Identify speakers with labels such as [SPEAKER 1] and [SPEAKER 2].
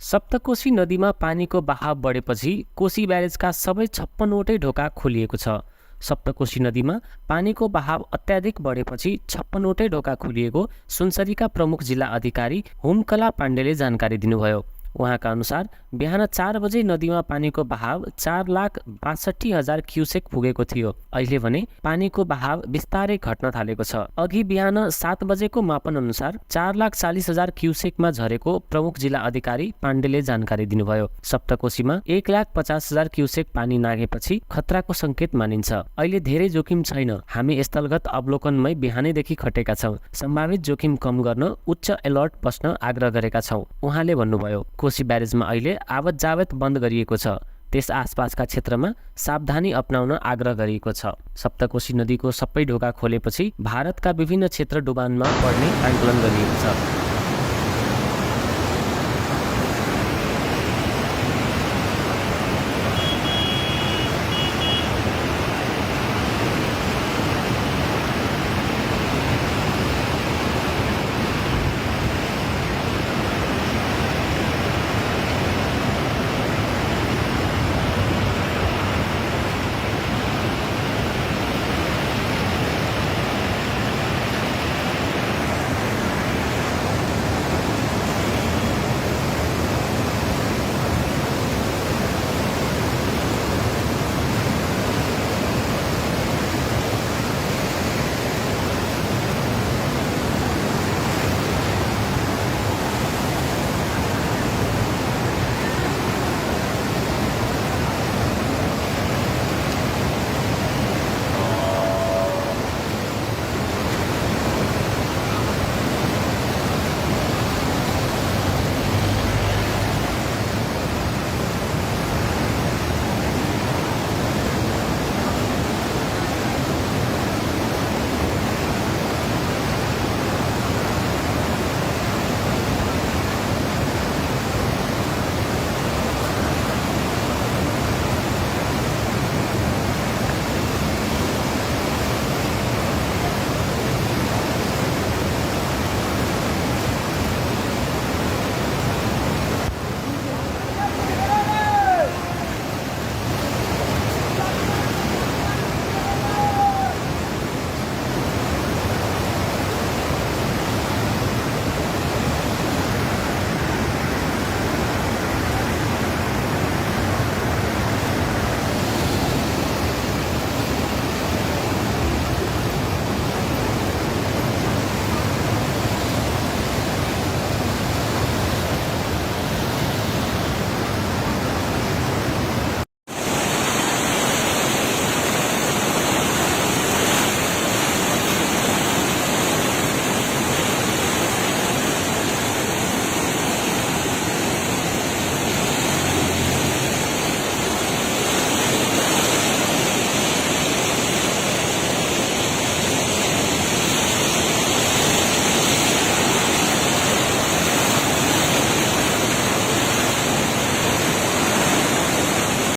[SPEAKER 1] सप्तकोशी नदीमा पानीको बहाव बढेपछि कोशी ब्यारेजका सबै 56वटै ढोका खोलिएको छ। सप्तकोशी नदीमा पानीको बहाव अत्याधिक बढेपछि 56वटै ढोका खोलिएको सुनसरीका प्रमुख जिल्ला अधिकारी हुमकला पाण्डेले जानकारी दिनुभयो। उहाँका अनुसार बिहान 4 बजे नदीमा पानीको बहाव 4,62,000 क्युसेक पुगेको थियो। अहिले भने पानीको बहाव बिस्तारै घट्न थालेको छ। अघि बिहान 7 बजेको मापन अनुसार 4,40,000 क्युसेकमा झरेको प्रमुख जिल्ला अधिकारी पाण्डेले जानकारी दिनुभयो। सप्तकोशीमा 1,50,000 क्युसेक पानी नाघेपछि खतराको संकेत मानिन्छ। अहिले धेरै जोखिम छैन। हामी स्थलगत अवलोकनमै बिहानैदेखि खटेका छौँ। सम्भावित जोखिम कम गर्न उच्च अलर्ट बस्न आग्रह गरेका छौँ। उहाँले भन्नुभयो। कोशी ब्यारेजमा अहिले आवत जावत बन्द गरिएको छ। त्यस आसपासका क्षेत्रमा सावधानी अपनाउन आग्रह गरिएको छ। सप्तकोशी नदीको सबै ढोका खोलेपछि भारतका विभिन्न क्षेत्र डुबानमा पर्ने आकलन गरिएको छ।